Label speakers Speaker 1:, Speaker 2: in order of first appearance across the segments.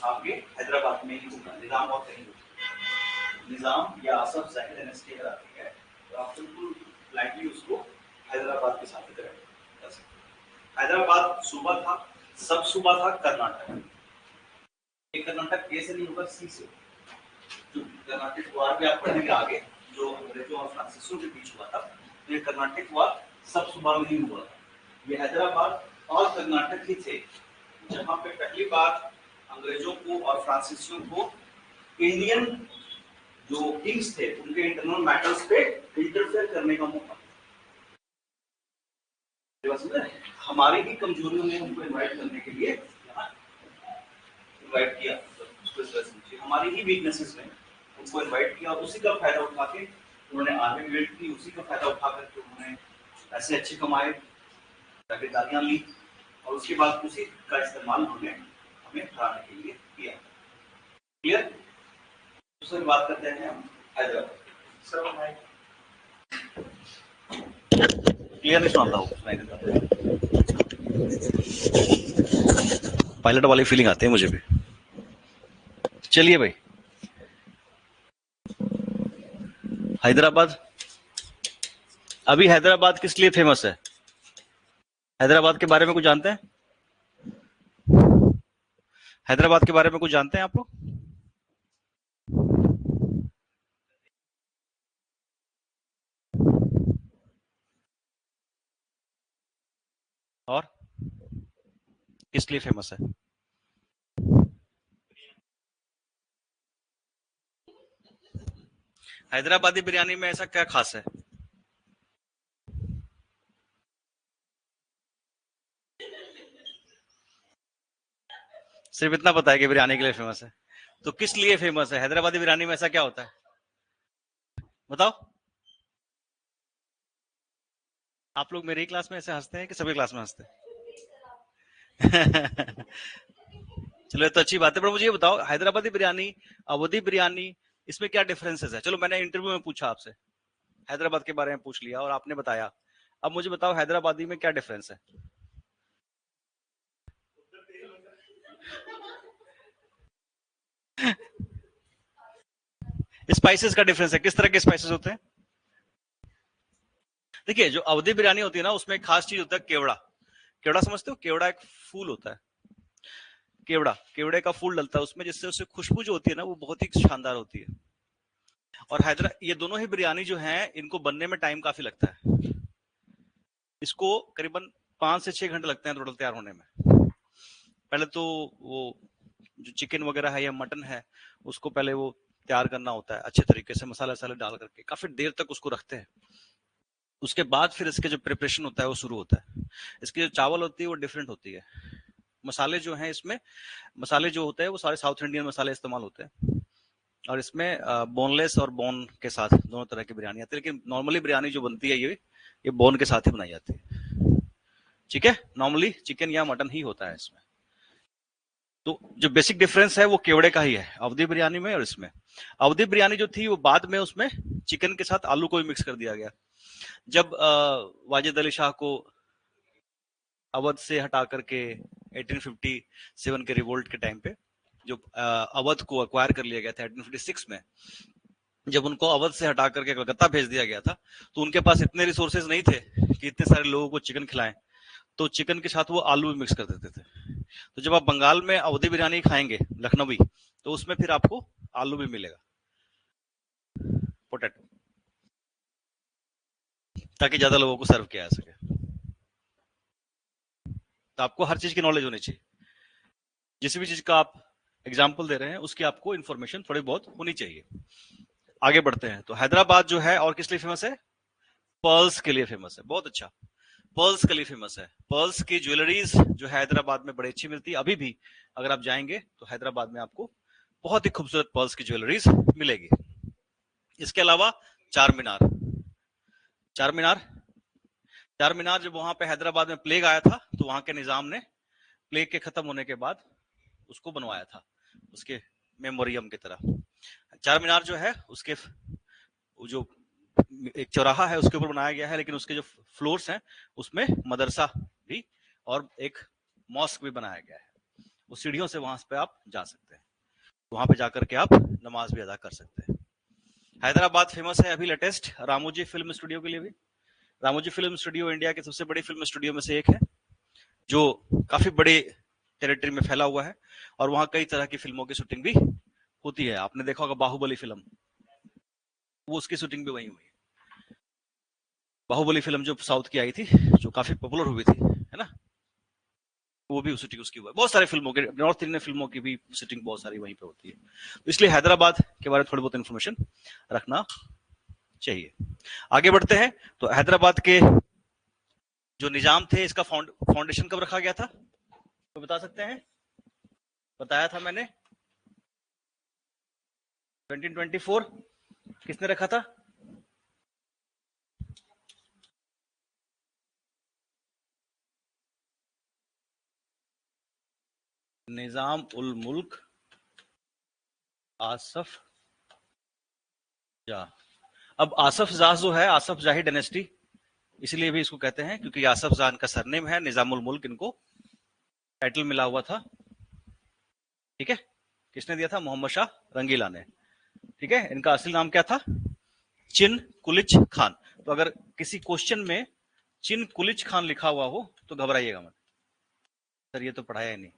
Speaker 1: आपके हैदराबाद में ही होगा, निजाम और कहीं होगा। निजाम या आसफ जाहिर डायनेस्टी अगर आती है तो आप बिल्कुल लाइटली उसको हैदराबाद के साथ कर सकते। हैदराबाद सूबा था, सब सूबा था कर्नाटक। ये कर्नाटक कैसे नहीं होगा, सी से। जो कर्नाटक वार भी आप पढ़ेंगे आगे, जो अंग्रेजों और फ्रांसीसियों के बीच हुआ था, तो ये कर्नाटक वार सब सूबा में ही हुआ था। ये हैदराबाद और कर्नाटक ही थे जहां पे पहली बार अंग्रेजों को और फ्रांसीसियों को इंडियन जो किंग्स थे उनके इंटरनल मैटर्स पे इंटरफेयर करने का मौका। हमारी ही कमजोरियों ने उनको इन्वाइट करने के लिए इन्वाइट किया, हमारी ही वीकनेसेस में उनको इन्वाइट किया, उसी का फायदा उठा के उन्होंने आर्मी बिल्ड की, उसी का फायदा उठा करके उन्होंने पैसे अच्छे कमाए, दागियां ली, और उसके बाद उसी का इस्तेमाल उन्होंने हमें हराने के लिए किया। क्लियर? दूसरी बात करते हैं हम हैदराबाद। क्लियर नहीं सुनाता हूँ, सुनाई देता पायलट वाली फीलिंग आती है मुझे भी। चलिए भाई, हैदराबाद। अभी हैदराबाद किस लिए फेमस है? हैदराबाद के बारे में कुछ जानते हैं? हैदराबाद के बारे में कुछ जानते हैं आप लोग? और किस लिए फेमस है? हैदराबादी बिरयानी में ऐसा क्या खास है? सिर्फ इतना पता है कि बिरयानी के लिए फेमस है, तो किस लिए फेमस है? हैदराबादी बिरयानी में ऐसा क्या होता है, बताओ। आप लोग मेरी क्लास में ऐसे हंसते हैं कि सभी क्लास में हंसते हैं? चलो, ये तो अच्छी बात है, पर मुझे ये बताओ, हैदराबादी बिरयानी, अवधी बिरयानी, इसमें क्या डिफरेंसेस है? चलो, मैंने इंटरव्यू में पूछा आपसे, हैदराबाद के बारे में पूछ लिया और आपने बताया, अब मुझे बताओ हैदराबादी में क्या डिफरेंस है? स्पाइसेस का डिफरेंस है। किस तरह के स्पाइसेस होते हैं? देखिए, जो अवधी बिरयानी होती है ना, उसमें एक खास चीज होता है, केवड़ा। केवड़ा समझते हो? केवड़ा एक फूल होता है, केवड़े का फूल डलता है उसमें, जिससे उससे खुशबू जो होती है ना, वो बहुत ही शानदार होती है। और ये दोनों ही बिरयानी जो है, इनको बनने में टाइम काफी लगता है। इसको करीबन 5 से 6 घंटे लगते हैं टोटल तैयार होने में। पहले तो वो जो चिकन वगैरह है या मटन है, उसको पहले वो तैयार करना होता है अच्छे तरीके से, मसाला वसाला डाल करके काफी देर तक उसको रखते हैं। उसके बाद फिर इसके जो प्रिपरेशन होता है वो शुरू होता है। इसकी जो चावल होती है वो डिफरेंट होती है। मसाले जो हैं इसमें, मसाले जो होते हैं वो सारे साउथ इंडियन मसाले इस्तेमाल होते हैं। और इसमें बोनलेस और बोन के साथ दोनों तरह की बिरयानी आती है, लेकिन नॉर्मली बिरयानी जो बनती है ये बोन के साथ ही बनाई जाती है। ठीक है, नॉर्मली चिकन या मटन ही होता है इसमें। तो जो बेसिक डिफरेंस है वो केवड़े का ही है, अवधी बिरयानी में और इसमें। अवधी बिरयानी जो थी वो बाद में उसमें चिकन के साथ आलू को भी मिक्स कर दिया गया। जब वाजिद अली शाह को अवध से हटा करके 1857 के रिवोल्ट के टाइम पे जो अवध को अक्वायर कर लिया गया था 1856 में, जब उनको अवध से हटा करके कलकत्ता भेज दिया गया था, तो उनके पास इतने रिसोर्सेज नहीं थे कि इतने सारे लोगों को चिकन खिलाएं, तो चिकन के साथ वो आलू भी मिक्स कर देते थे। तो जब आप बंगाल में अवधी बिरयानी खाएंगे लखनवी, तो उसमें फिर आपको आलू भी मिलेगा, पोटैटो, ताकि ज्यादा लोगों को सर्व किया जा सके। तो आपको हर चीज की नॉलेज होनी चाहिए, जिस भी चीज का आप एग्जाम्पल दे रहे हैं उसकी आपको इन्फॉर्मेशन थोड़ी बहुत होनी चाहिए। आगे बढ़ते हैं। तो हैदराबाद जो है और किस लिए फेमस है? पर्ल्स के लिए फेमस है। बहुत अच्छा, पर्ल्स के लिए फेमस है। पर्ल्स की ज्वेलरीज जो हैदराबाद में बड़ी अच्छी मिलती है। अभी भी अगर आप जाएंगे तो हैदराबाद में आपको बहुत ही खूबसूरत पर्ल्स की ज्वेलरीज मिलेगी। इसके अलावा चार मीनार, चार मीनार, चार मीनार जब वहां पे हैदराबाद में प्लेग आया था, तो वहां के निजाम ने प्लेग के खत्म होने के बाद उसको बनवाया था, उसके मेमोरियम की तरह। चार मीनार जो है उसके जो एक चौराहा है उसके ऊपर बनाया गया है, लेकिन उसके जो फ्लोर्स हैं उसमें मदरसा भी और एक मॉस्क भी बनाया गया है। उस सीढ़ियों से वहां पे आप जा सकते हैं, वहां पे जाकर के आप नमाज भी अदा कर सकते हैं। हैदराबाद फेमस है अभी लेटेस्ट रामोजी फिल्म स्टूडियो के लिए भी। रामोजी फिल्म स्टूडियो इंडिया की सबसे बड़ी फिल्म स्टूडियो में से एक है, जो काफी बड़े टेरिटरी में फैला हुआ है, और वहां कई तरह की फिल्मों की शूटिंग भी होती है। आपने देखा होगा बाहुबली फिल्म, वो उसकी शूटिंग भी वहीं हुई है। बाहुबली फिल्म जो साउथ की आई थी, जो काफी पॉपुलर हुई थी, है ना, वो भी शूटिंग उसकी हुआ है। बहुत सारे फिल्मों के, नॉर्थ इंडियन फिल्मों की भी शूटिंग बहुत सारी वहीं पे होती है। तो इसलिए हैदराबाद के बारे में थोड़ी बहुत इन्फॉर्मेशन रखना चाहिए। आगे बढ़ते हैं। तो हैदराबाद के जो निजाम थे, इसका फाउंडेशन कब रखा गया था, तो बता सकते हैं? बताया था मैंने 1924। किसने रखा था? निजाम उल मुल्क आसफ जा। अब आसफ जा जो है, आसफ जाही डायनेस्टी, इसलिए भी इसको कहते हैं क्योंकि आसफ जान का सरनेम है, निजामुल मुल्क इनको टाइटल मिला हुआ था। ठीक है, किसने दिया था? मोहम्मद शाह रंगीला ने। ठीक है, इनका असली नाम क्या था? चिन कुलिच खान। तो अगर किसी क्वेश्चन में चिन कुलिच खान लिखा हुआ हो तो घबराइएगा मत, सर ये तो पढ़ाया ही नहीं,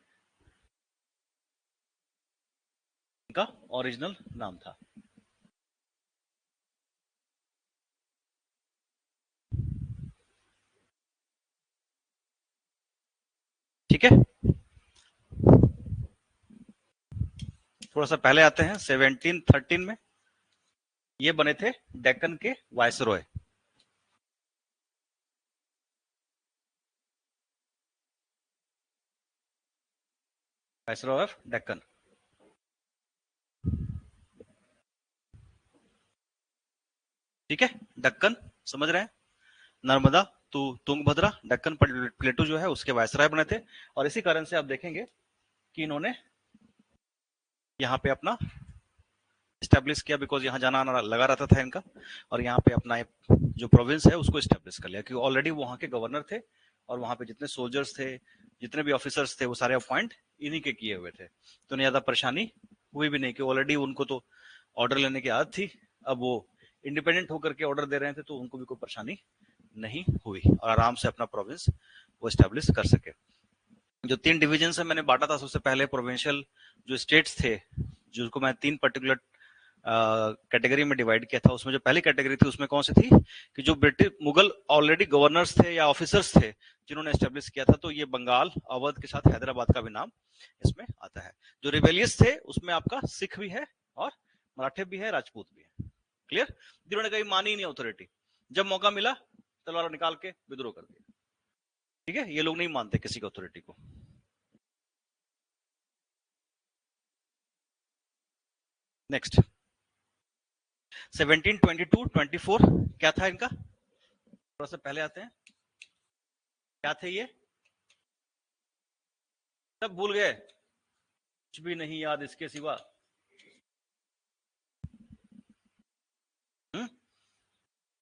Speaker 1: इनका ओरिजिनल नाम था। ठीक है, थोड़ा सा पहले आते हैं। 1713 में ये बने थे डेक्कन के वायसरॉय। Viceroy of Deccan. ठीक है, दक्कन समझ रहे हैं, नर्मदा तो तुंगभद्रा, दक्कन प्लेटू जो है उसके वायसराय बने थे। और इसी कारण से आप देखेंगे कि इन्होंने यहाँ पे अपना स्टैब्लिश किया, बिकॉज यहाँ जाना आना लगा रहता था इनका, और यहाँ पे अपना जो प्रोविंस है उसको स्टैब्लिश कर लिया, क्योंकि ऑलरेडी वहाँ के गवर्नर थे, और वहाँ पे जितने सोल्जर्स थे, जितने भी ऑफिसर्स थे, वो सारे अपॉइंट इन्हीं के किए हुए थे। तो उन्हें ज्यादा परेशानी हुई भी नहीं, कि ऑलरेडी उनको तो ऑर्डर लेने की आदत थी। अब वो इंडिपेंडेंट होकर के ऑर्डर दे रहे थे, तो उनको भी कोई परेशानी नहीं हुई, और आराम से अपना प्रोविंस वो स्टैब्लिश कर सके। जो 3 डिवीजन है मैंने बांटा था, सबसे पहले प्रोविंशियल जो स्टेट्स थे, जिसको मैं 3 पर्टिकुलर कैटेगरी में डिवाइड किया था। उसमें जो पहली कैटेगरी थी उसमें कौन सी थी, कि जो ब्रिटिश मुगल ऑलरेडी गवर्नर्स थे या ऑफिसर्स थे जिन्होंने एस्टेब्लिश किया था, तो ये बंगाल, अवध के साथ हैदराबाद का भी नाम इसमें आता है। जो रिबेलियस थे उसमें आपका सिख भी है, और मराठे भी है, राजपूत भी है। क्लियर? जिन्होंने कभी मानी ही नहीं अथॉरिटी, जब मौका मिला तलवार निकाल के विद्रोह कर दिया। ठीक है, ये लोग नहीं मानते किसी की अथॉरिटी को। नेक्स्ट 1722-24 क्या था इनका? थोड़ा सा पहले आते हैं, क्या थे ये? सब भूल गए, कुछ भी नहीं याद इसके सिवा?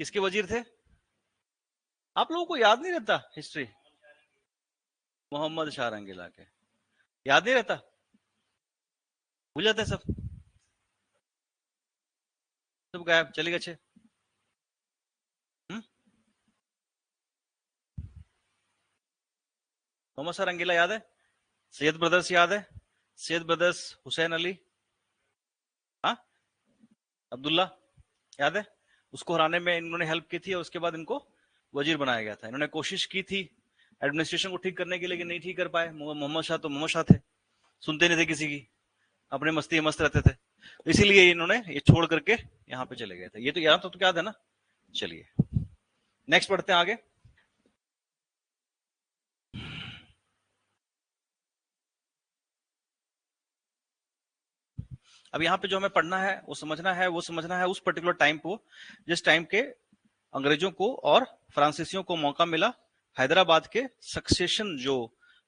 Speaker 1: किसके वजीर थे? आप लोगों को याद नहीं रहता हिस्ट्री? मोहम्मद शाह रंगीला के। याद नहीं रहता, भूल जाते सब, सब गायब, चले गए। मोहम्मद शाह रंगीला याद है? सैयद ब्रदर्स याद है? सैयद ब्रदर्स, हुसैन अली, हाँ, अब्दुल्ला याद है? उसको हराने में इन्होंने हेल्प की थी, और उसके बाद इनको वजीर बनाया गया था। इन्होंने कोशिश की थी एडमिनिस्ट्रेशन को ठीक करने की, लेकिन नहीं ठीक कर पाए। मोहम्मद शाह तो मोहम्मद शाह थे, सुनते नहीं थे किसी की, अपने मस्ती मस्त रहते थे, इसीलिए इन्होंने ये छोड़ करके यहाँ पे चले गए थे। ये तो यहाँ तो याद है ना? चलिए नेक्स्ट पढ़ते हैं आगे। अब यहाँ पे जो हमें पढ़ना है, वो समझना है, उस पर्टिकुलर टाइम को, जिस टाइम के अंग्रेजों को और फ्रांसीसियों को मौका मिला हैदराबाद के सक्सेशन जो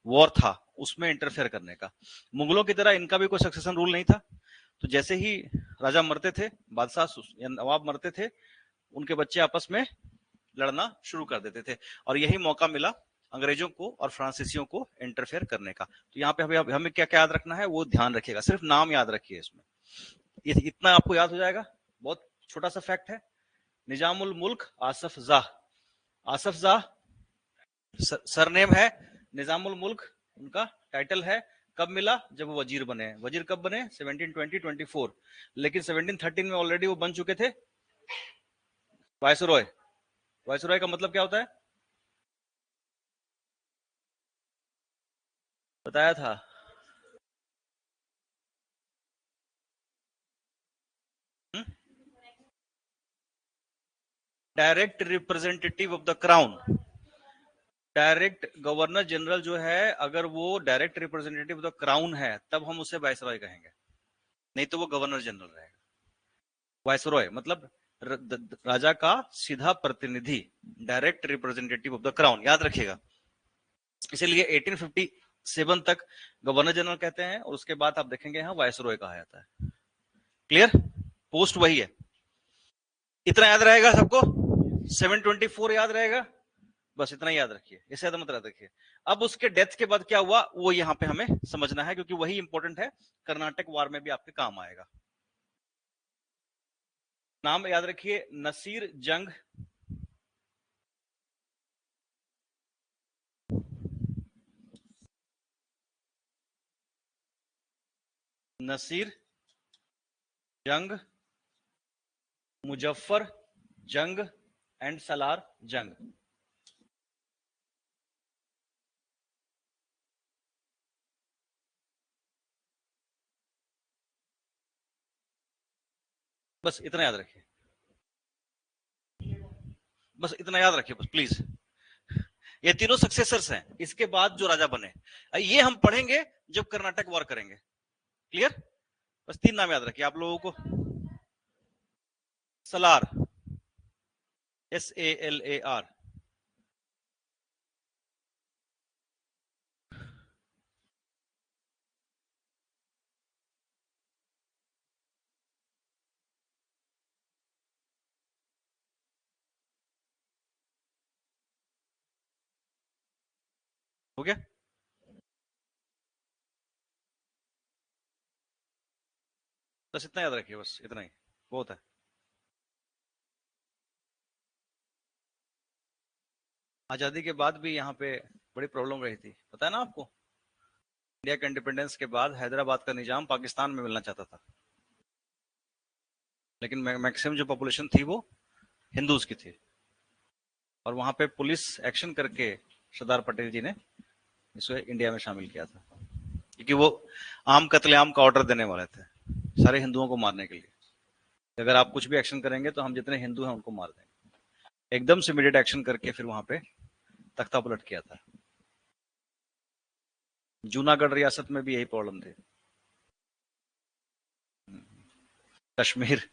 Speaker 1: वॉर था उसमें इंटरफेयर करने का। मुगलों की तरह इनका भी कोई सक्सेशन रूल नहीं था, तो जैसे ही राजा मरते थे, बादशाह या नवाब मरते थे, उनके बच्चे आपस में लड़ना शुरू कर देते थे। और यही मौका मिला अंग्रेजों को और फ्रांसीसियों को इंटरफेयर करने का। तो यहाँ पे हमें क्या क्या याद रखना है वो ध्यान रखिएगा, सिर्फ नाम याद रखिए इसमें, इतना आपको याद हो जाएगा। बहुत छोटा सा फैक्ट है। निजामुल मुल्क आसफ जाह, आसफ जाह सरनेम है, निजामुल मुल्क उनका टाइटल है। कब मिला? जब वो वजीर बने। वजीर कब बने? 1720-24, लेकिन 1713 में ऑलरेडी वो बन चुके थे वायसरॉय। वायसरॉय का मतलब क्या होता है? बताया था। Direct representative of the crown. Direct governor general जो है, अगर वो direct representative of the crown है तब हम उसे वायसरॉय कहेंगे, नहीं तो वो गवर्नर जनरल रहेगा। वायसरॉय मतलब राजा का सीधा प्रतिनिधि, direct representative of the crown, याद रखिएगा। इसीलिए 1857 तक गवर्नर जनरल कहते हैं और उसके बाद आप देखेंगे यहाँ वायसरॉय कहा जाता है। क्लियर? पोस्ट वही है। इतना याद रहेगा सबको? 724 याद रहेगा? बस इतना याद रखिए, इससे ज्यादा मत याद रखिए। अब उसके डेथ के बाद क्या हुआ वो यहाँ पे हमें समझना है, क्योंकि वही इंपॉर्टेंट है, कर्नाटक वार में भी आपके काम आएगा। नाम याद रखिए, नसीर जंग नसीर जंग, मुजफ्फर जंग एंड सलार जंग। बस इतना याद रखिए, बस इतना याद रखिए बस प्लीज। ये तीनों सक्सेसर्स हैं, इसके बाद जो राजा बने ये हम पढ़ेंगे जब कर्नाटक वॉर करेंगे। क्लियर? बस 3 नाम याद रखिए आप लोगों को। सलार, SALAR, हो गया? बस इतना याद रखिए, बस इतना ही बहुत है। आजादी के बाद भी यहाँ पे बड़ी प्रॉब्लम रही थी, पता है ना आपको? इंडिया के इंडिपेंडेंस के बाद हैदराबाद का निजाम पाकिस्तान में मिलना चाहता था, लेकिन मैक्सिमम जो पॉपुलेशन थी वो हिंदूज की थी, और वहां पे पुलिस एक्शन करके सरदार पटेल जी ने इसे इंडिया में शामिल किया था, क्योंकि वो आम कत्लेआम का ऑर्डर देने वाले थे सारे हिंदुओं को मारने के लिए। अगर आप कुछ भी एक्शन करेंगे तो हम जितने हिंदू हैं उनको मार देंगे। एकदम से इमीडिएट एक्शन करके फिर वहां पे तख्ता पलट किया था। जूनागढ़ रियासत में भी यही प्रॉब्लम थी। कश्मीर,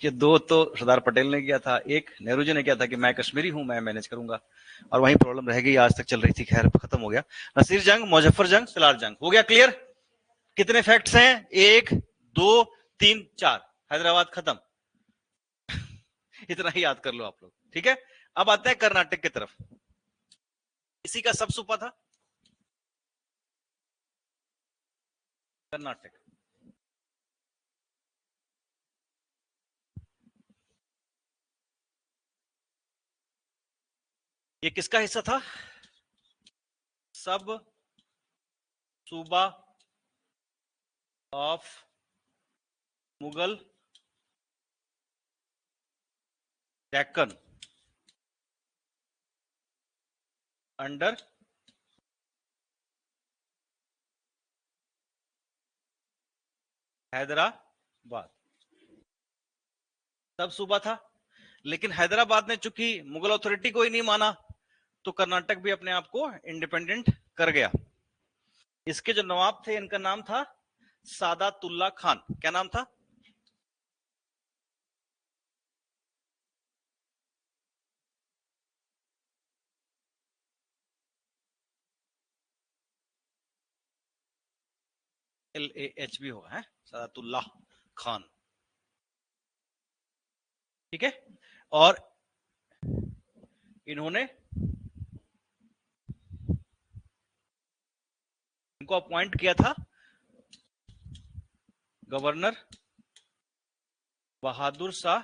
Speaker 1: ये 2 तो सरदार पटेल ने किया था, एक नेहरू जी ने किया था कि मैं कश्मीरी हूं, मैं मैनेज करूंगा, और वही प्रॉब्लम रह गई, आज तक चल रही थी। खैर खत्म हो गया। नसीर जंग, मुजफ्फर जंग, सलार जंग, हो गया क्लियर? कितने फैक्ट्स हैं? 1 2 3 4, हैदराबाद खत्म। इतना ही याद कर लो आप लोग, ठीक है? अब आते हैं कर्नाटक की तरफ। इसी का सब सुपा था कर्नाटक। ये किसका हिस्सा था? सब सूबा ऑफ मुगल डेक्कन अंडर हैदराबाद। सब सूबा था, लेकिन हैदराबाद ने चूंकि मुगल अथॉरिटी को ही नहीं माना, तो कर्नाटक भी अपने आप को इंडिपेंडेंट कर गया। इसके जो नवाब थे, इनका नाम था सादातुल्ला खान। क्या नाम था? LAH भी होगा, है सादातुल्ला खान, ठीक है? और इन्होंने इनको अपॉइंट किया था गवर्नर बहादुर शाह,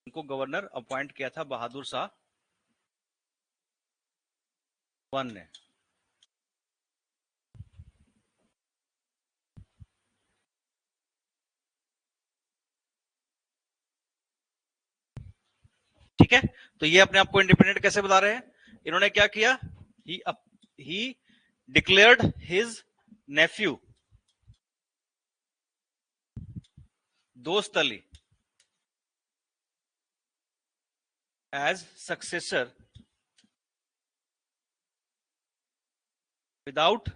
Speaker 1: इनको गवर्नर अपॉइंट किया था बहादुर शाह वन ने। ठीक है, तो ये अपने आप को इंडिपेंडेंट कैसे बता रहे हैं? इन्होंने क्या किया, ही डिक्लेयर्ड हिज नेफ्यू दोस्त Ali as successor without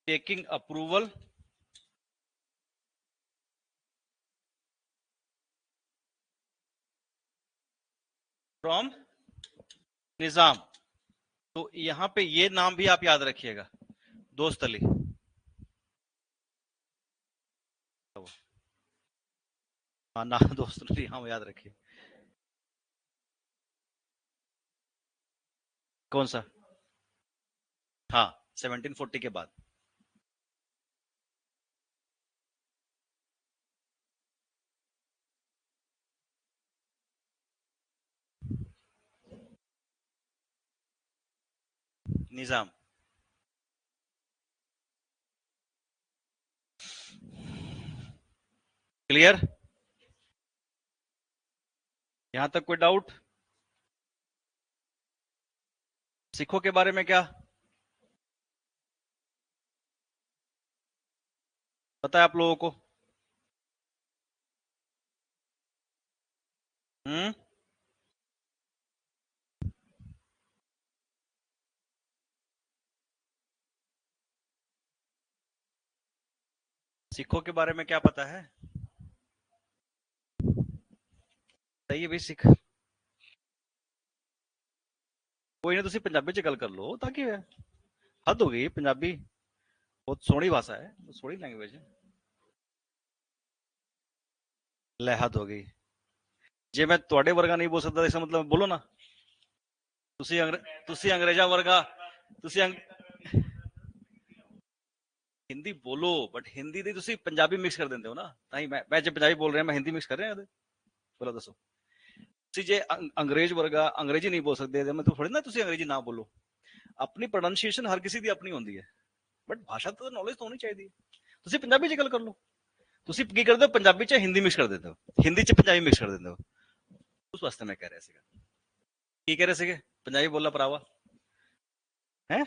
Speaker 1: taking approval from निजाम। तो यहां पे ये नाम भी आप याद रखिएगा, दोस्त अली। हाँ ना, दोस्त अली, हाँ याद रखिए। कौन सा? हाँ, 1740 के बाद। निजाम। क्लियर? यहां तक कोई डाउट? सिखों के बारे में क्या पता है आप लोगों को? हम्म, सिखों के बारे में क्या पता है? सही है भाई, सिख कोई नहीं, तुसी पंजाबी च गल कर लो ताकि हद हो गई। पंजाबी बहुत सोहनी भाषा है, सोहनी लैंग्वेज है। ले हद हो गई। जे मैं ਤੁਹਾਡੇ ਵਰਗਾ नहीं बोल सकता, इसका मतलब बोलो ना। तुसी अंग्रेजा वर्गा, तुसी हिंदी बोलो, बट हिंदी दी तुसी पंजाबी मिक्स कर देंगे हो ना। ताई मैं जब पंजाबी बोल रहे हैं, मैं हिंदी मिक्स कर रहे हैं। बोलो दसो, तुसी जे अंग्रेज वर्गा अंग्रेजी नहीं बोल सकते, मतलब थोड़ी ना तुसी अंग्रेजी ना बोलो। अपनी प्रोनाउंसिएशन हर किसी दी अपनी होती है, बट भाषा तो नॉलेज तो होनी चाहिए। तुसी पंजाबी च गल कर लो। तुसी की करते हो, पंजाबी च हिंदी मिक्स कर देते हो, हिंदी च पंजाबी मिक्स कर देते हो। उस वास्ते मैं कह रहा सीगा। की कह रहे सीगे? पंजाबी बोलना परावा है।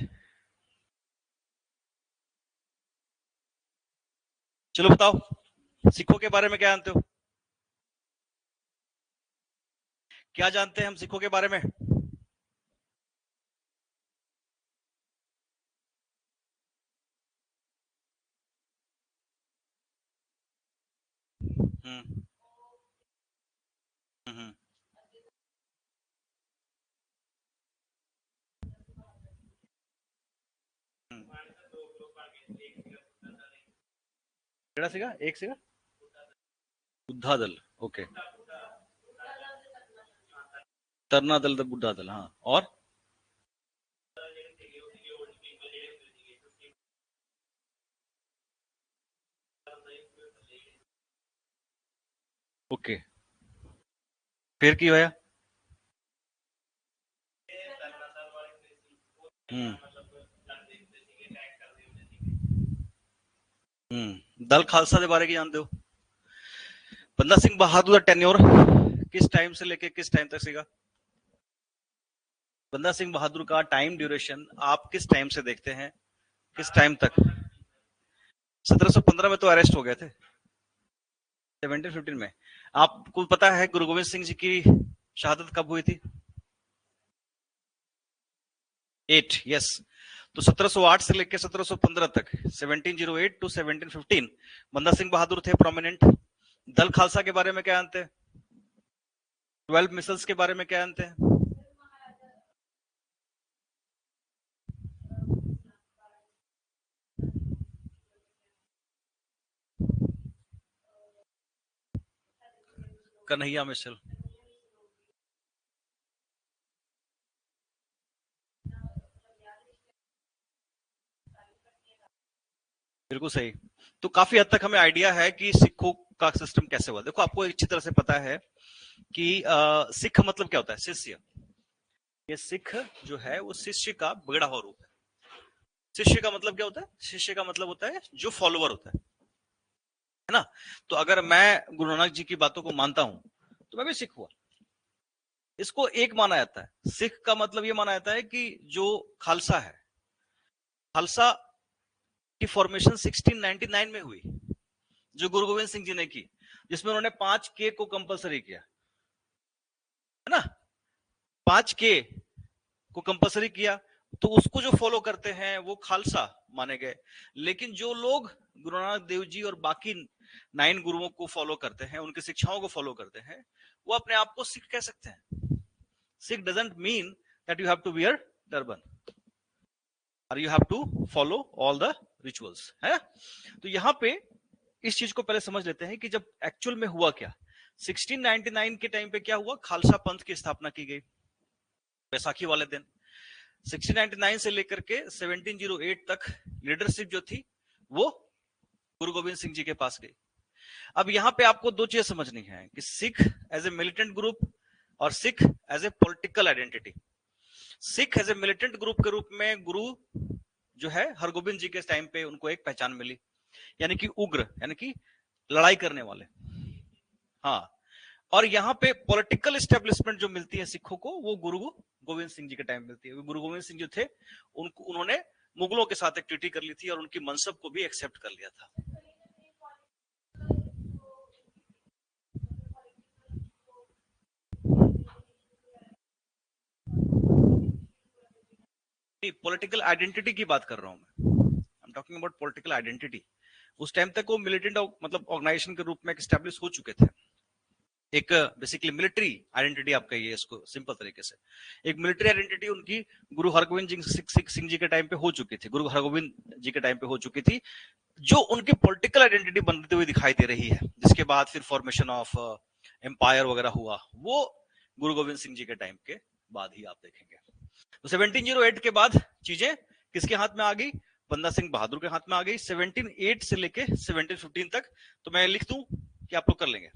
Speaker 1: चलो बताओ, सिखों के बारे में क्या जानते हो? क्या जानते हैं हम सिखों के बारे में? हम्म, हम्म, केड़ा सीगा? एक सीगा बुद्धा दल। ओके, तरना दल, बुद्धा दल, हाँ। और ओके, फिर की होया? हम्म, दल खालसा के बारे की जानते हो? बंदा सिंह बहादुर का टेन्योर किस टाइम से लेके किस टाइम तक सीगा? बंदा सिंह बहादुर का टाइम ड्यूरेशन आप किस टाइम से देखते हैं, किस टाइम तक? 1715 में तो अरेस्ट हो गए थे। 1715 में। आपको पता है गुरु गोविंद सिंह जी की शहादत कब हुई थी? 8, यस। तो 1708 से लेकर 1715 तक, 1708 टू 1715 बंदा सिंह बहादुर थे प्रोमिनेंट। दल खालसा के बारे में क्या जानते हैं? 12 मिसल्स के बारे में क्या जानते हैं? कन्हैया मिसल। बिल्कुल सही। तो काफी हद तक हमें आइडिया है कि सिखों का सिस्टम कैसे हुआ। देखो आपको अच्छी तरह से पता है कि सिख मतलब क्या होता है, शिष्य। ये सिख जो है वो शिष्य का बिगड़ा हुआ रूप है। शिष्य का मतलब क्या होता है? शिष्य का मतलब होता है जो फॉलोअर होता है ना। तो अगर मैं गुरु नानक जी की बातों को मानता हूं तो मैं भी सिख हुआ। इसको एक माना जाता है, सिख का मतलब ये माना जाता है कि जो खालसा है, खालसा की फॉर्मेशन 1699 में हुई, जो गुरु गोविंद सिंह जी ने की, जिसमें उन्होंने 5K को कंपलसरी किया, है ना। 5K को कंपलसरी किया, तो उसको जो फॉलो करते हैं वो खालसा माने गए। लेकिन जो लोग गुरु नानक देव जी और बाकी 9 गुरुओं को फॉलो करते हैं, उनकी शिक्षाओं को फॉलो करते हैं, वो अपने आप को सिख कह सकते हैं। Sikh doesn't mean that you have to wear turban और you have to follow all the rituals, है। तो यहां पे इस चीज को पहले समझ लेते हैं कि जब एक्चुअल में हुआ क्या। 1699 के टाइम पे क्या हुआ, खालसा पंथ की स्थापना की गई बैसाखी वाले दिन। 1699 से लेकर के 1708 तक लीडरशिप जो थी वो गुरु गोविंद सिंह जी के पास गई। अब यहाँ पे आपको दो चीजें समझनी है कि Sikh as a militant group और Sikh as a political identity. Sikh as a militant group के रूप में गुरु जो है हरगोबिंद जी के टाइम पे उनको एक पहचान मिली, यानी कि उग्र, यानी कि लड़ाई करने वाले। हाँ, और यहाँ पे पॉलिटिकल एस्टेब्लिशमेंट जो मिलती है सिखों को, वो गुरु गोविंद सिंह जी के टाइम मिलती है। गुरु गोविंद सिंह जो थे उनको उन्होंने मुगलों के साथ एक ट्रीटी कर ली थी और उनकी मनसब को भी एक्सेप्ट कर लिया था। पॉलिटिकल आइडेंटिटी की बात कर रहा हूं मैं, I am talking about political identity. उस टाइम तक वो मिलिटेंट मतलब ऑर्गेनाइजेशन के रूप में एस्टेब्लिश हो चुके थे। एक बेसिकली मिलिट्री आइडेंटिटी आप कहिए इसको सिंपल तरीके से। एक मिलिट्री आइडेंटिटी उनकी गुरु हरगोविंद सिंह जी के टाइम पे हो चुकी थी, गुरु हरगोविंद जी के टाइम पे हो चुकी थी, जो उनकी पॉलिटिकल आइडेंटिटी बनती हुई दिखाई दे रही है। जिसके बाद फिर फॉर्मेशन ऑफ एम्पायर वगैरह हुआ, वो गुरु गोविंद सिंह जी के टाइम के बाद ही आप देखेंगे। तो 1708 के बाद चीजें किसके हाथ में आ गई? बंदा सिंह बहादुर के हाथ में आ गई। 1708 से लेके 1715 तक। तो मैं लिख दूं कि आप लोग कर लेंगे?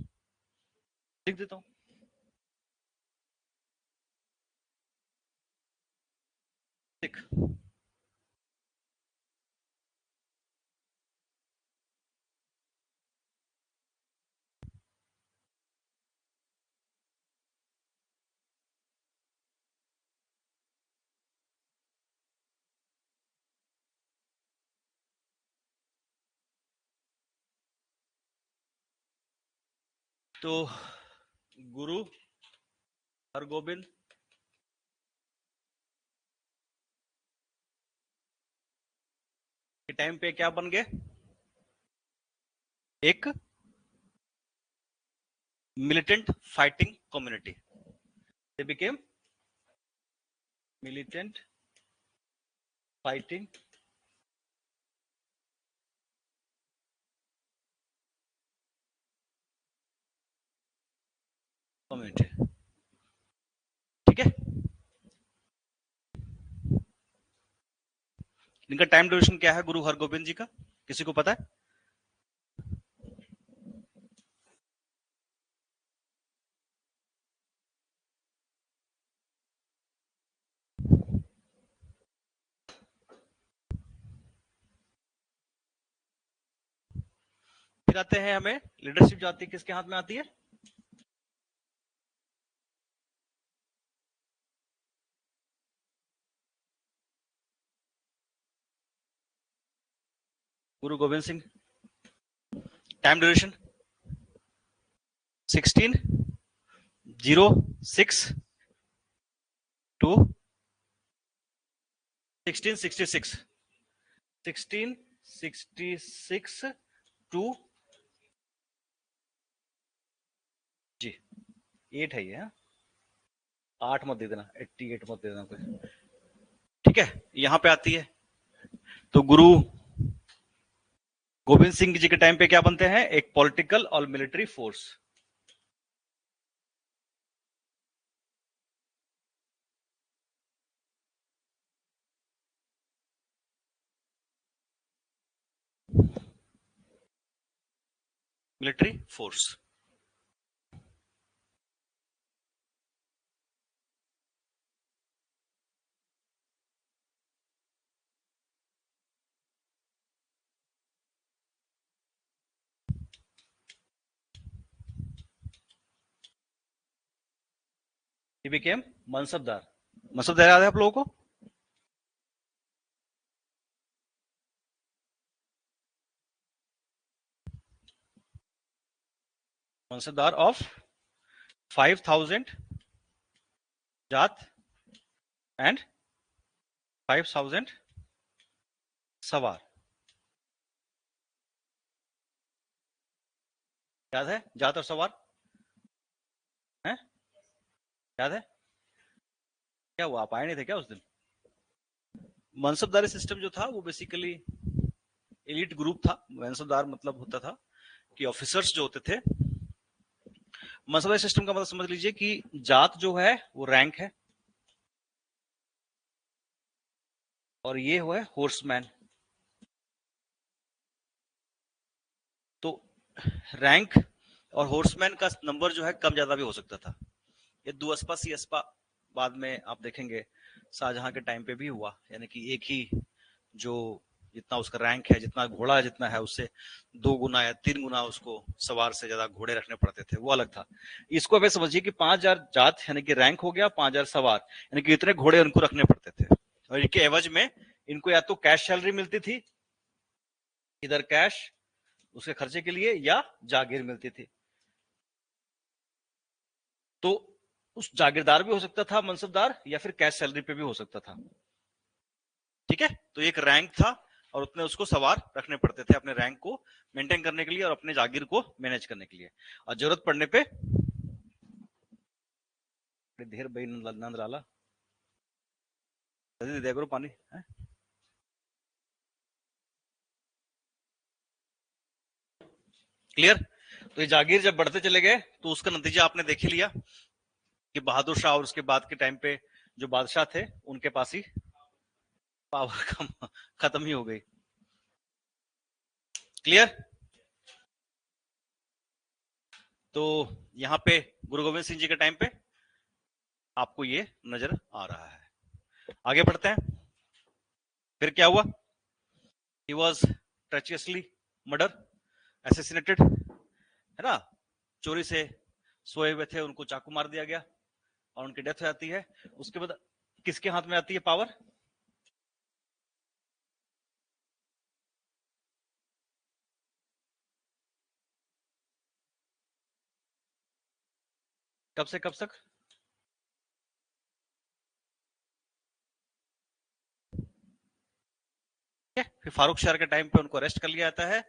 Speaker 1: लिख देता हूं। लिख। तो गुरु हरगोबिंद के टाइम पे क्या बन गए? एक militant fighting community. They became militant fighting community. ठीक है। इनका टाइम ड्यूरेशन क्या है गुरु हरगोबिंद जी का, किसी को पता है? फिर आते हैं हमें लीडरशिप जाती किसके हाथ में आती है? Guru Gobind Singh. Time duration 1606 to 1666। 1666 to जी 8 है ये, 8 मत दे देना, 88 मत दे देना कोई। ठीक है, यहां पे आती है। तो गुरु गोविंद सिंह जी के टाइम पे क्या बनते हैं? एक पॉलिटिकल और military force. Military force. He became mansabdar. Mansabdar याद है आप लोगों को? मनसबदार ऑफ 5000 जात एंड 5000 सवार। याद है जात और सवार हैं? याद है क्या हुआ? आप आए नहीं थे क्या उस दिन? मनसबदारी सिस्टम जो था वो बेसिकली एलिट ग्रुप था। मनसबदार मतलब होता था कि ऑफिसर्स जो होते थे। मनसबदारी सिस्टम का मतलब समझ लीजिए कि जात जो है वो रैंक है और ये हुआ है हॉर्समैन। तो रैंक और हॉर्समैन का नंबर जो है कम ज्यादा भी हो सकता था। ये दुअस्पा सीअस्पा बाद में आप देखेंगे शाहजहां के टाइम पे भी हुआ, यानी कि एक ही जो जितना उसका रैंक है, जितना घोड़ा जितना है, उससे 2 गुना या 3 गुना उसको सवार से ज्यादा घोड़े रखने पड़ते थे, वो अलग था। इसको अब समझिए कि 5000 जात यानी कि रैंक हो गया, 5000 सवार यानी कि इतने घोड़े उनको रखने पड़ते थे। और इनके एवज में इनको या तो कैश सैलरी मिलती थी, इधर कैश उसके खर्चे के लिए, या जागीर मिलती थी। तो उस जागीरदार भी हो सकता था मनसबदार, या फिर कैश सैलरी पे भी हो सकता था। ठीक है, तो एक रैंक था और उतने उसको सवार रखने पड़ते थे अपने रैंक को मेंटेन करने के लिए और अपने जागीर को मैनेज करने के लिए। और जरूरत पड़ने पे ढेर भाई नंद लाला दे करो पानी है? क्लियर? तो ये जागीर जब बढ़ते चले गए तो उसका नतीजा आपने देख ही लिया कि बहादुर शाह और उसके बाद के टाइम पे जो बादशाह थे उनके पास ही पावर खत्म ही हो गई। क्लियर? तो यहां पे गुरु गोविंद सिंह जी के टाइम पे आपको ये नजर आ रहा है। आगे बढ़ते हैं। फिर क्या हुआ? He was treacherously murdered, assassinated, है ना? चोरी से सोए हुए थे, उनको चाकू मार दिया गया और उनकी डेथ हो जाती है। उसके बाद किसके हाथ में आती है पावर? कब से कब तक? फिर फारूक शहर के टाइम पे उनको अरेस्ट कर लिया जाता है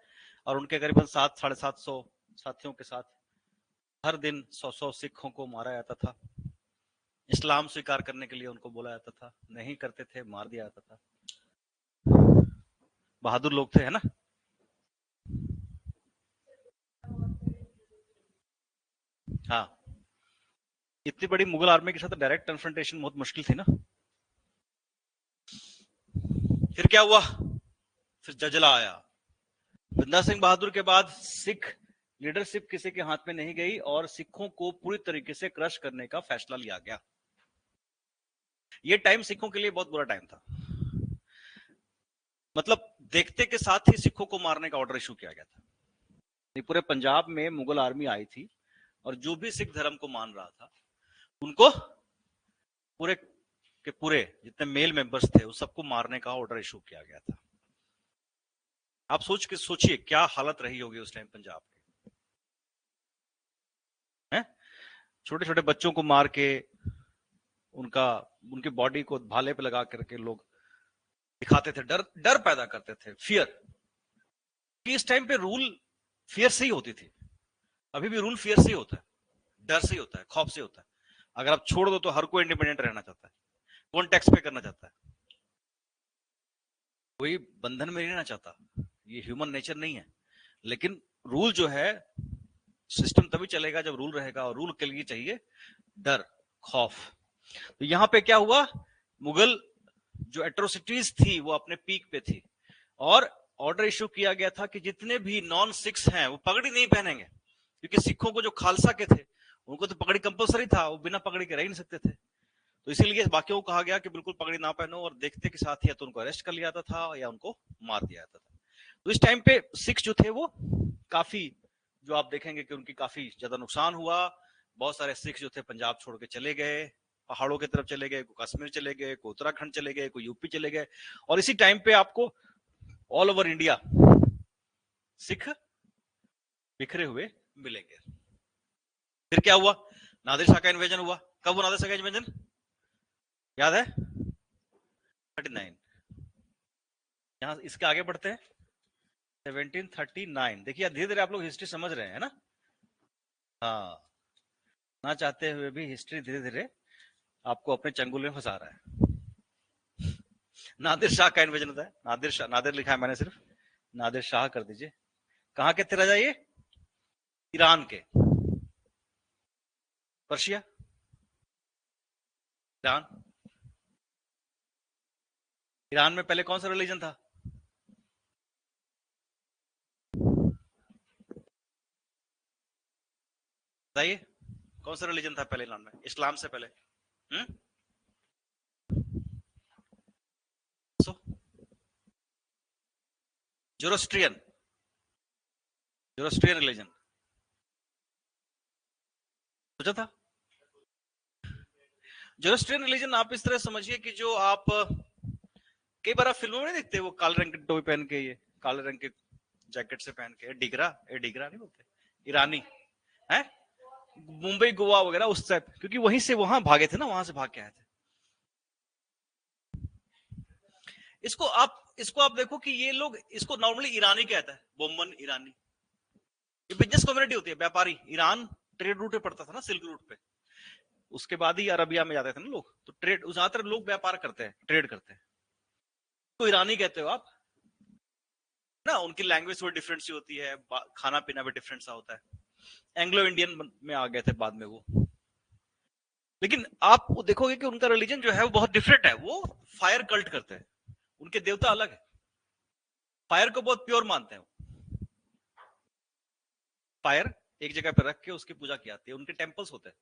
Speaker 1: और उनके करीबन 700-750 साथियों के साथ हर दिन 100-100 सिखों को मारा जाता था। इस्लाम स्वीकार करने के लिए उनको बोला जाता था, नहीं करते थे मार दिया जाता था। बहादुर लोग थे, है ना? हाँ, इतनी बड़ी मुगल आर्मी के साथ डायरेक्ट कन्फ्रंटेशन बहुत मुश्किल थी ना। फिर क्या हुआ? फिर जजला आया। बंदा सिंह बहादुर के बाद सिख लीडरशिप किसी के हाथ में नहीं गई और सिखों को पूरी तरीके से क्रश करने का फैसला लिया गया। ये टाइम सिखों के लिए बहुत बुरा टाइम था। मतलब देखते के साथ ही सिखों को मारने का ऑर्डर इशू किया गया था। पूरे पंजाब में मुगल आर्मी आई थी और जो भी सिख धर्म को मान रहा था उनको पूरे के पूरे जितने मेल मेंबर्स थे उस सबको मारने का ऑर्डर इशू किया गया था। आप सोचिए क्या हालत रही होगी उस टाइम पंजाब की। छोटे छोटे बच्चों को मार के उनकी बॉडी को भाले पे लगा करके लोग दिखाते थे, डर डर पैदा करते थे, फियर। कि इस टाइम पे रूल फियर से ही होती थी। अभी भी रूल फियर से ही होता है, डर से ही होता है, खौफ से होता है। अगर आप छोड़ दो तो हर कोई इंडिपेंडेंट रहना चाहता है। कौन टैक्स पे करना चाहता है? कोई बंधन में रहना चाहता। ये ह्यूमन नेचर नहीं है। लेकिन रूल जो है, सिस्टम तभी चलेगा जब रूल रहेगा, और रूल के लिए चाहिए डर, खौफ। तो यहां पे क्या हुआ? मुगल जो एट्रोसिटीज थी वो अपने पीक पे थी और ऑर्डर इशू किया गया था कि जितने भी नॉन सिख्स हैं वो पगड़ी नहीं पहनेंगे, क्योंकि सिखों को जो खालसा के थे उनको तो पगड़ी कंपलसरी था, वो बिना पगड़ी के रह नहीं सकते थे। तो इसीलिए बाकियों को कहा गया कि बिल्कुल पगड़ी ना पहनो, और देखते के साथ ही या तो उनको अरेस्ट कर लिया जाता था या उनको मार दिया जाता था। तो इस टाइम पे सिख जो थे वो काफी, जो आप देखेंगे कि उनकी काफी ज्यादा नुकसान हुआ। बहुत सारे सिख जो थे पंजाब छोड़ के चले गए, पहाड़ों की तरफ चले गए, कोई कश्मीर चले गए, कोई उत्तराखंड चले गए, कोई यूपी चले गए। और इसी टाइम पे आपको ऑल ओवर इंडिया सिख बिखरे हुए मिलेंगे। फिर क्या हुआ? नादिर शाह का इन्वेजन हुआ। कब हुआ नादिर शाह का इन्वेजन, याद है? 39। यहां इसके आगे बढ़ते हैं, 1739। देखिए धीरे धीरे आप लोग हिस्ट्री समझ रहे हैं ना। हाँ, ना चाहते हुए भी हिस्ट्री धीरे धीरे आपको अपने चंगुल में फंसा रहा है। नादिर शाह का इन्वेजन होता है। नादिर शाह, नादिर लिखा है मैंने सिर्फ, नादिर शाह कर दीजिए। कहां के थे राजा ये? ईरान के। Persia, Iran. ईरान में पहले कौन सा रिलीजन था? बताइए, कौन सा रिलीजन था पहले ईरान में, इस्लाम से पहले? जोरोस्ट्रियन, जोरोस्ट्रियन रिलीजन सोचा था। जोरोस्ट्रियन रिलीजन आप इस तरह समझिए कि जो आप कई बार आप फिल्मों में देखते हैं, वो काले रंग की टोपी पहन के, ये काले रंग के जैकेट से पहन के, डिगरा, ये डिगरा नहीं बोलते, ईरानी है, मुंबई गोवा वगैरह उस टाइप, क्योंकि वहीं से वहां भागे थे ना, वहां से भाग के आए थे। इसको आप देखो कि ये लोग इसको नॉर्मली ईरानी कहता है, बोम्बन ईरानी। ये बिजनेस कम्युनिटी होती है, व्यापारी। ईरान ट्रेड रूट पे पड़ता था ना, सिल्क रूट पे, उसके बाद ही अरबिया में जाते थे ना लोग, तो ट्रेड ज्यादातर लोग व्यापार करते हैं, ट्रेड करते हैं, तो ईरानी कहते हो आप ना। उनकी लैंग्वेज थोड़ी डिफरेंट सी होती है, खाना पीना भी डिफरेंट सा होता है। एंग्लो इंडियन में आ गए थे बाद में वो। लेकिन आप वो देखोगे कि उनका रिलीजन जो है वो बहुत डिफरेंट है। वो फायर कल्ट करते हैं, उनके देवता अलग है, फायर को बहुत प्योर मानते हैं। फायर एक जगह पर रख के उसकी पूजा की जाती है, उनके टेम्पल्स होते हैं।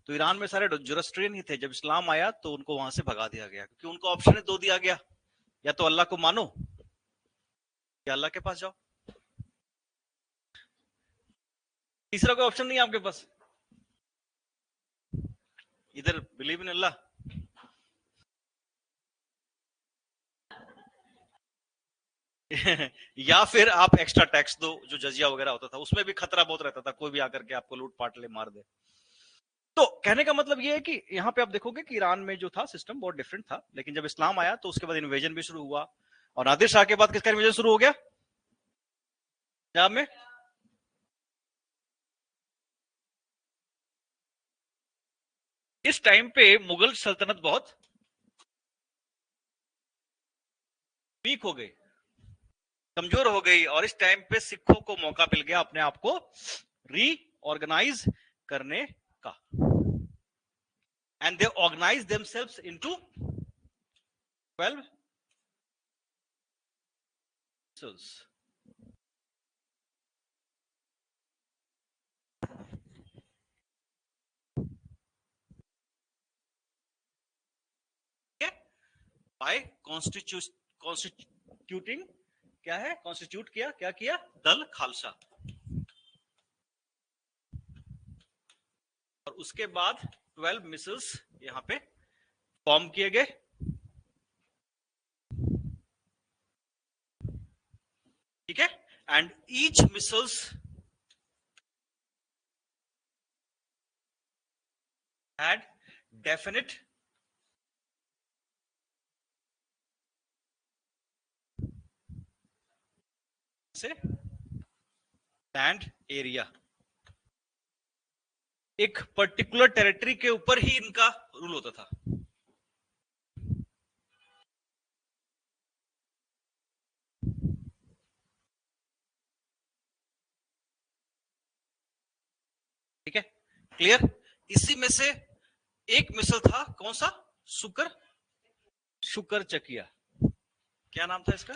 Speaker 1: तो ईरान में सारे जोरोस्ट्रियन ही थे। जब इस्लाम आया तो उनको वहां से भगा दिया गया, क्योंकि उनको ऑप्शन दो दिया गया, या तो अल्लाह को मानो या अल्लाह के पास जाओ, तीसरा कोई ऑप्शन नहीं है आपके पास। इधर बिलीव इन अल्लाह, या फिर आप एक्स्ट्रा टैक्स दो, जो जजिया वगैरह होता था, उसमें भी खतरा बहुत रहता था, कोई भी आकर के आपको लूट पाट ले, मार दे। तो कहने का मतलब ये है कि यहाँ पे आप देखोगे कि ईरान में जो था सिस्टम बहुत डिफरेंट था, लेकिन जब इस्लाम आया तो उसके बाद इन्वेजन भी शुरू हुआ। और नादिर शाह के बाद किसका इन्वेजन शुरू हो गया पंजाब में? इस टाइम पे मुगल सल्तनत बहुत वीक हो गई, कमजोर हो गई, और इस टाइम पे सिखों को मौका मिल गया अपने आप को रीऑर्गेनाइज करने का। And they organise themselves into 12 मिसल्स। बाय कॉन्स्टिट्यूटिंग, क्या है, कॉन्स्टिट्यूट किया, क्या किया, दल खालसा। और उसके बाद 12 मिसल्स यहां पे फॉर्म किए गए, ठीक है। And each micelles had definite से लैंड एरिया, एक पर्टिकुलर टेरिटरी के ऊपर ही इनका रूल होता था। ठीक है, क्लियर। इसी में से एक मिसल था, कौन सा? शुक्र, शुक्र चकिया। क्या नाम था इसका?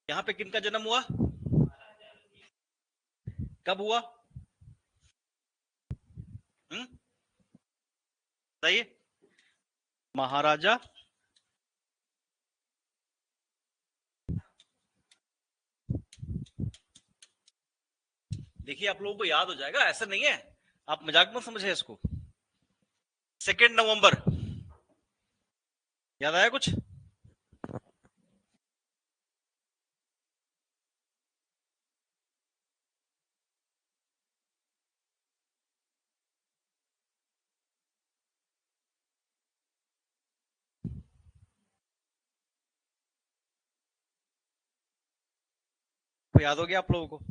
Speaker 1: यहाँ पे किनका जन्म हुआ, कब हुआ? बताइए। महाराजा देखिए आप लोगों को याद हो जाएगा, ऐसा नहीं है, आप मजाक मत समझे इसको। 2 नवंबर, याद आया कुछ? तो याद हो गया आप लोगों को?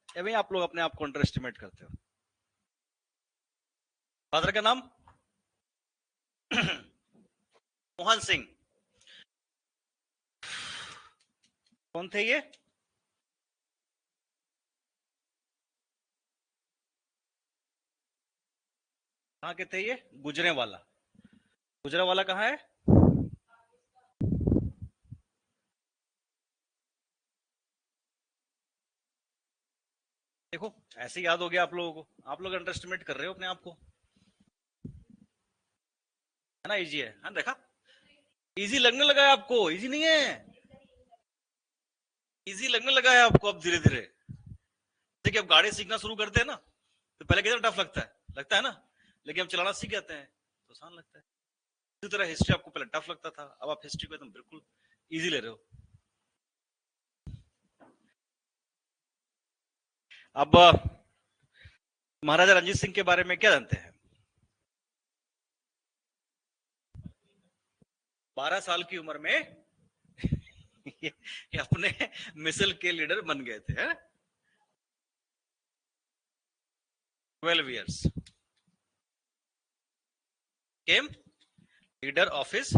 Speaker 1: या भाई आप लोग अपने आप को अंडर एस्टिमेट करते हो? फादर का नाम मोहन सिंह। कौन थे ये? कहाँ के थे ये? गुजरेवाला। गुजरावाला कहाँ है? देखो ऐसे याद हो गया आप लोगों को, आप लोग अंडर एस्टिमेट कर रहे हो अपने आप को, है ना? इजी है, हाँ देखा, इजी लगने लगा है आपको? इजी नहीं है, इजी लगने लगा है आपको अब धीरे धीरे। जैसे कि अब गाड़ी सीखना शुरू करते हैं ना, तो पहले कितना टफ लगता है ना, लेकिन हम चलाना सीख जाते हैं तो आसान लगता है। इसी तरह हिस्ट्री आपको पहले टफ लगता था, अब आप हिस्ट्री को एकदम बिल्कुल इजी ले रहे हो। अब महाराजा रणजीत सिंह के बारे में क्या जानते हैं? 12 साल की उम्र में ये अपने मिसल के लीडर बन गए थे, 12 years came leader of his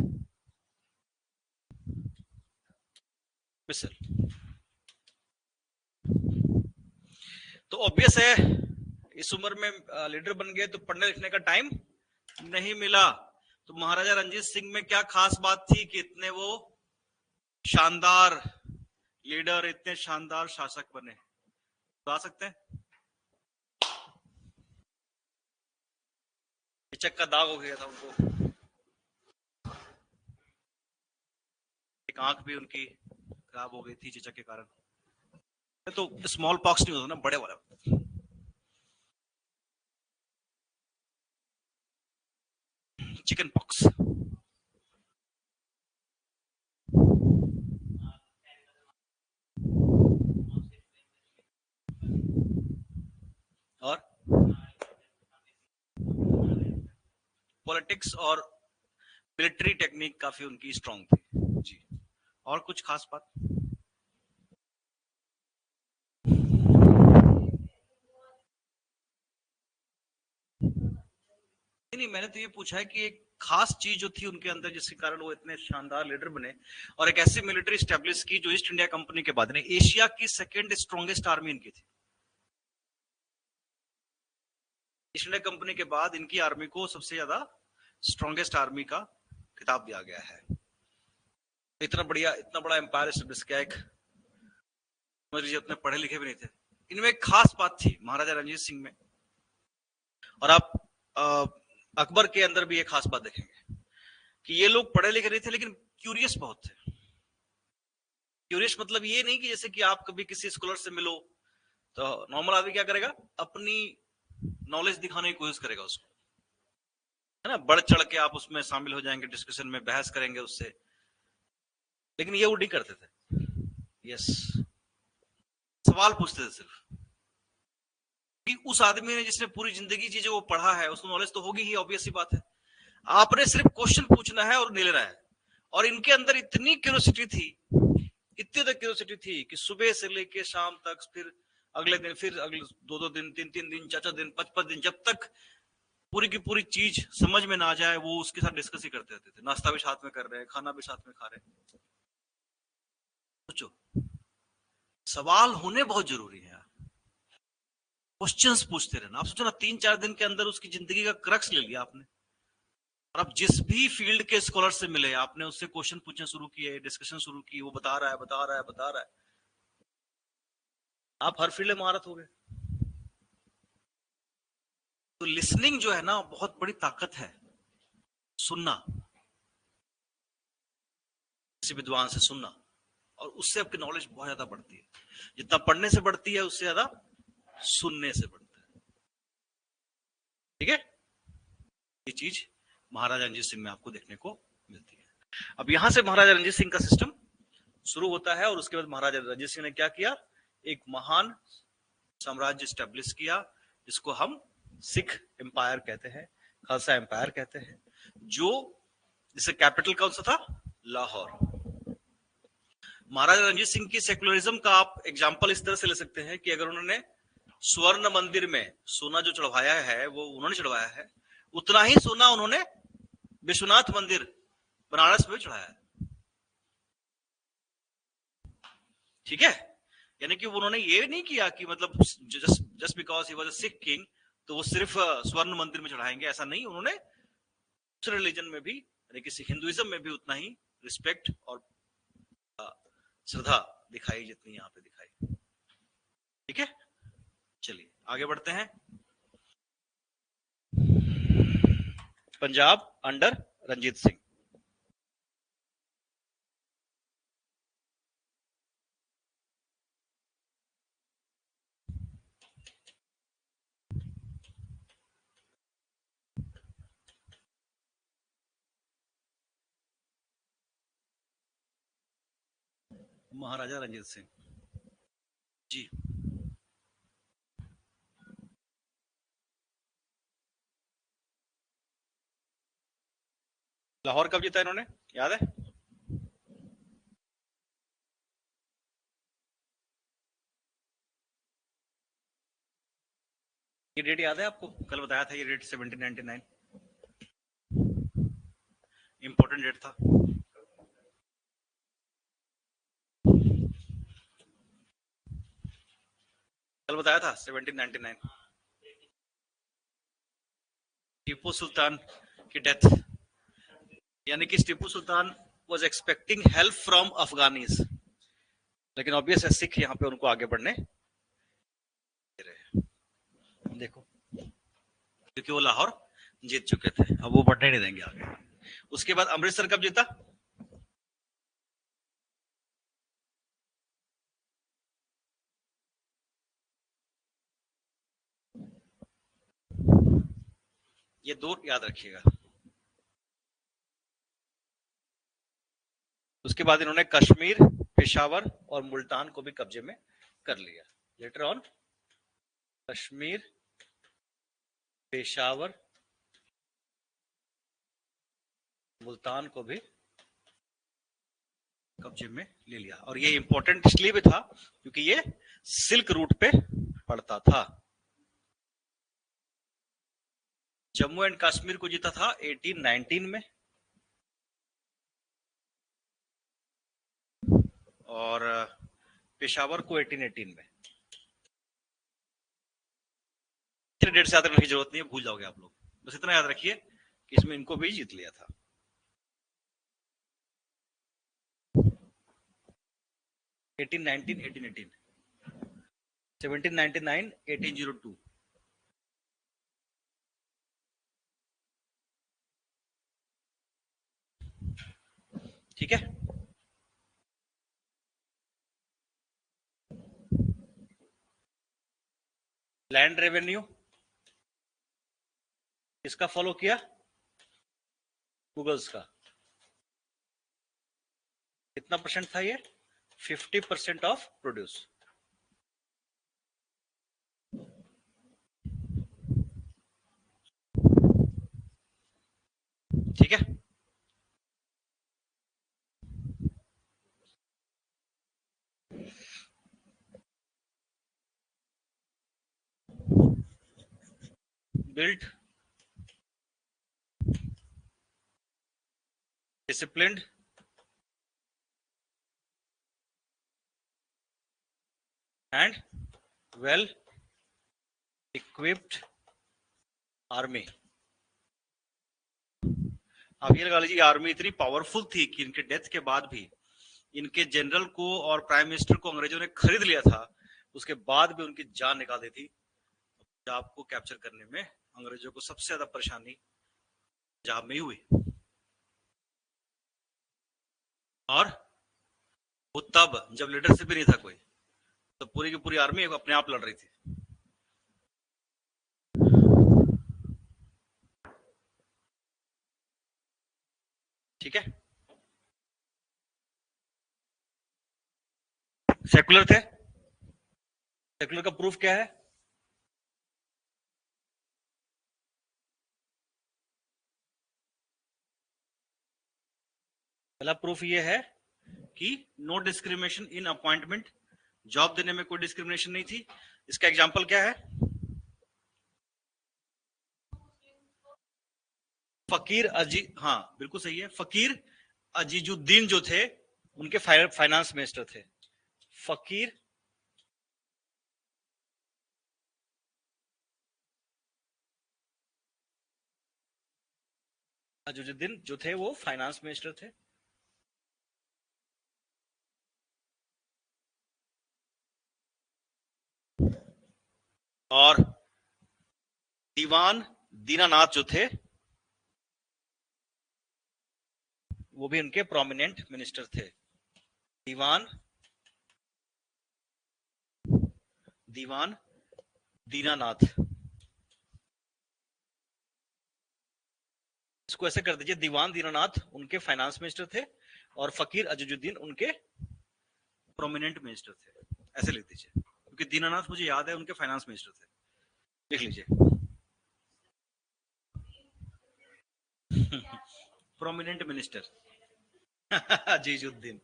Speaker 1: मिसल। तो ऑब्वियस है इस उम्र में लीडर बन गए तो पढ़ने लिखने का टाइम नहीं मिला। तो महाराजा रणजीत सिंह में क्या खास बात थी कि इतने वो शानदार लीडर, इतने शानदार शासक बने? बता सकते हैं? चक का दाग हो गया था उनको, एक आंख भी उनकी खराब हो गई थी चेचक के कारण। तो स्मॉल पॉक्स नहीं होता ना, बड़े वाला चिकन पॉक्स। और पॉलिटिक्स और मिलिट्री टेक्निक काफी उनकी स्ट्रांग थी जी। और कुछ खास बात? नहीं, मैंने तो ये पूछा है कि एक खास चीज जो थी उनके अंदर जिसके कारण वो इतने शानदार लीडर बने और एक ऐसी मिलिट्री स्टैब्लिश की जो ईस्ट इंडिया कंपनी के बाद ने एशिया की सेकंड स्ट्रॉन्गेस्ट आर्मी इनकी थी। ईस्ट इंडिया कंपनी के बाद इनकी आर्मी को सबसे ज्यादा स्ट्रॉन्गेस्ट आर्मी का खिताब दिया गया है। इतना बड़ा एम्पायर स्टैब्लिश किया, एक उतने पढ़े लिखे भी नहीं थे। इनमें एक खास बात थी महाराजा रणजीत सिंह में, और आप अकबर के अंदर भी एक खास बात देखेंगे कि ये लोग पढ़े लिखे नहीं थे लेकिन क्यूरियस बहुत थे। क्यूरियस मतलब ये नहीं कि जैसे कि आप कभी किसी स्कॉलर से मिलो तो नॉर्मल आदमी क्या करेगा, अपनी नॉलेज दिखाने की कोशिश करेगा उसको, है ना, बढ़ चढ़ के आप उसमें शामिल हो जाएंगे, डिस्कशन में बहस करेंगे उससे। लेकिन ये वो नहीं करते थे, यस, सवाल पूछते थे सिर्फ। कि उस आदमी ने जिसने पूरी जिंदगी चीजें वो पढ़ा है उसको नॉलेज तो होगी ही, ऑब्वियस सी बात है। आपने सिर्फ क्वेश्चन पूछना है और नहीं लेना है। और इनके अंदर इतनी क्यूरियोसिटी थी, इतनी तक क्यूरियोसिटी थी कि सुबह से लेके शाम तक, फिर अगले दिन, फिर अगले 2-2 दिन, 3-3 दिन, 4-4 दिन, 5-5 दिन, जब तक पूरी की पूरी चीज समझ में ना जाए वो उसके साथ डिस्कस ही करते रहते थे। नाश्ता भी साथ में कर रहे हैं, खाना भी साथ में खा रहे हैं। सोचो, सवाल होने बहुत जरूरी है। क्वेश्चंस पूछते रहना। आप सोचो ना, 3-4 दिन के अंदर उसकी जिंदगी का क्रक्स ले लिया आपने। और आप जिस भी फील्ड के स्कॉलर से मिले, आपने उससे क्वेश्चन पूछने शुरू किए, डिस्कशन शुरू की, वो बता रहा है बता रहा है बता रहा है, आप हर फील्ड में महारत हो गए। तो लिसनिंग जो है ना, बहुत बड़ी ताकत है। सुनना, किसी विद्वान से सुनना, और उससे आपकी नॉलेज बहुत ज्यादा बढ़ती है। जितना पढ़ने से बढ़ती है, उससे ज्यादा सुनने से बढ़ता है। ठीक है, ये चीज महाराजा रणजीत सिंह में आपको देखने को मिलती है। अब यहां से महाराजा रणजीत सिंह का सिस्टम शुरू होता है, और उसके बाद महाराजा रणजीत सिंह ने क्या किया, एक महान साम्राज्य स्टैब्लिश किया, जिसको हम सिख एम्पायर कहते हैं, खालसा एम्पायर कहते हैं, जो जिसका कैपिटल कौन सा था, लाहौर। महाराजा रणजीत सिंह की सेकुलरिज्म का आप एग्जाम्पल इस तरह से ले सकते हैं कि अगर उन्होंने स्वर्ण मंदिर में सोना जो चढ़वाया है, वो उन्होंने चढ़वाया है, उतना ही सोना उन्होंने विश्वनाथ मंदिर बनारस में चढ़ाया है। ठीक है, यानी कि उन्होंने ये नहीं किया कि मतलब just because he was a Sikh king तो वो सिर्फ स्वर्ण मंदिर में चढ़ाएंगे, ऐसा नहीं। उन्होंने दूसरे रिलीजन में भी, यानी कि सिख हिंदुइज्म में भी उतना ही रिस्पेक्ट और श्रद्धा दिखाई जितनी यहाँ पे दिखाई। ठीक है, चलिए आगे बढ़ते हैं। पंजाब अंडर रंजीत सिंह। महाराजा रंजीत सिंह जी, लाहौर कब जीता इन्होंने, याद है? ये डेट याद है आपको? कल बताया था ये डेट 1799, इंपॉर्टेंट डेट था। कल बताया था 1799, टीपू सुल्तान की डेथ। यानी कि Tipu Sultan was expecting help from Afghanis, लेकिन ऑब्वियस है सिख यहाँ पे उनको आगे बढ़ने दे रहे हैं। देखो, क्योंकि वो लाहौर जीत चुके थे, अब वो बढ़ने नहीं देंगे आगे। उसके बाद अमृतसर कब जीता? ये दो याद रखिएगा। उसके बाद इन्होंने कश्मीर, पेशावर और मुल्तान को भी कब्जे में कर लिया। लेटर ऑन कश्मीर, पेशावर, मुल्तान को भी कब्जे में ले लिया। और ये इंपॉर्टेंट इसलिए भी था क्योंकि ये सिल्क रूट पे पड़ता था। जम्मू एंड कश्मीर को जीता था 1819 में, और पेशावर को 1818 में। डेट से याद रखने की जरूरत नहीं है, भूल जाओगे आप लोग। बस इतना याद रखिए कि इसमें इनको भी जीत लिया था। 1819, 1818, 1799, 1802। ठीक है, लैंड रेवेन्यू किसका फॉलो किया? मुगल्स का। कितना परसेंट था ये? 50% ऑफ प्रोड्यूस। ठीक है, built disciplined and well equipped army. आप ये लगा लीजिए आर्मी इतनी पावरफुल थी कि इनके डेथ के बाद भी इनके जनरल को और प्राइम मिनिस्टर को अंग्रेजों ने खरीद लिया था, उसके बाद भी उनकी जान निकाल दी थी। पंजाब को कैप्चर करने में अंग्रेजों को सबसे ज्यादा परेशानी पंजाब में ही हुई, और वो तब जब लीडरशिप भी नहीं था कोई, तो पूरी की पूरी आर्मी अपने आप लड़ रही थी। ठीक है, सेकुलर थे। सेकुलर का प्रूफ क्या है? पहला प्रूफ ये है कि no discrimination in appointment, job देने में कोई डिस्क्रिमिनेशन नहीं थी। इसका एग्जांपल क्या है? फकीर हाँ बिल्कुल सही है, फकीर अजीजुद्दीन जो थे उनके फाइनेंस मिनिस्टर थे। फकीर अजीजुद्दीन जो थे वो फाइनेंस मिनिस्टर थे। और दीवान दीनानाथ जो थे वो भी उनके प्रोमिनेंट मिनिस्टर थे। दीवान दीनानाथ, इसको ऐसे कर दीजिए, दीवान दीनानाथ उनके फाइनेंस मिनिस्टर थे और फकीर अजीजुद्दीन उनके प्रोमिनेंट मिनिस्टर थे। ऐसे लिख दीजिए, क्योंकि दीनानाथ मुझे याद है उनके फाइनेंस मिनिस्टर थे। लिख लीजिए प्रोमिनेंट मिनिस्टर अजीजुद्दीन।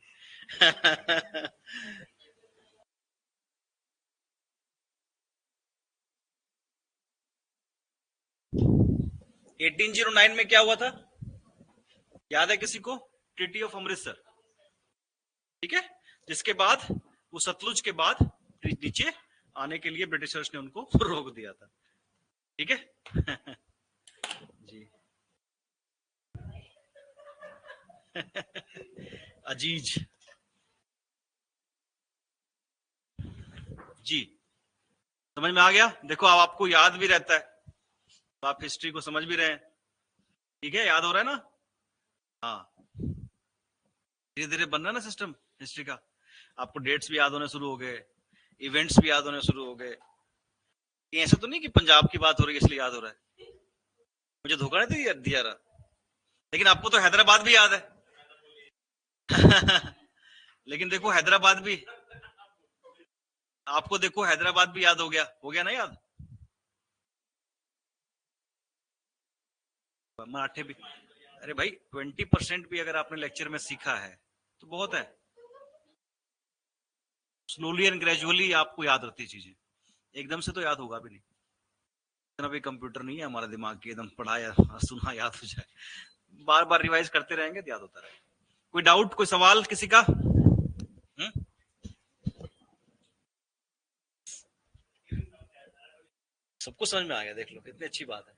Speaker 1: 1809 में क्या हुआ था, याद है किसी को? Treaty of Amritsar. ठीक है, जिसके बाद वो सतलुज के बाद नीचे आने के लिए ब्रिटिशर्स ने उनको रोक दिया था। ठीक है जी अजीज जी, समझ में आ गया? देखो अब आपको याद भी रहता है, तो आप हिस्ट्री को समझ भी रहे हैं। ठीक है, याद हो रहा है ना? हाँ, धीरे धीरे बन रहा है ना सिस्टम हिस्ट्री का। आपको डेट्स भी याद होने शुरू हो गए, इवेंट्स भी याद होने शुरू हो गए। ऐसा तो नहीं कि पंजाब की बात हो रही है इसलिए याद हो रहा है, मुझे धोखा नहीं दिया रहा। लेकिन आपको तो हैदराबाद भी याद है लेकिन देखो हैदराबाद भी, आपको देखो हैदराबाद भी याद हो गया ना याद? मराठे भी। अरे भाई 20% भी अगर आपने लेक्चर में सीखा है तो बहुत है। स्लोली एंड ग्रेजुअली आपको याद रहती चीजें, एकदम से तो याद होगा भी नहीं। इतना भी कंप्यूटर नहीं है हमारा दिमाग की एकदम पढ़ाया सुना याद हो जाए, बार बार रिवाइज करते रहेंगे तो याद होता रहेगा। कोई डाउट, कोई सवाल किसी का? सबको समझ में आ गया, देख लो कितनी अच्छी बात है।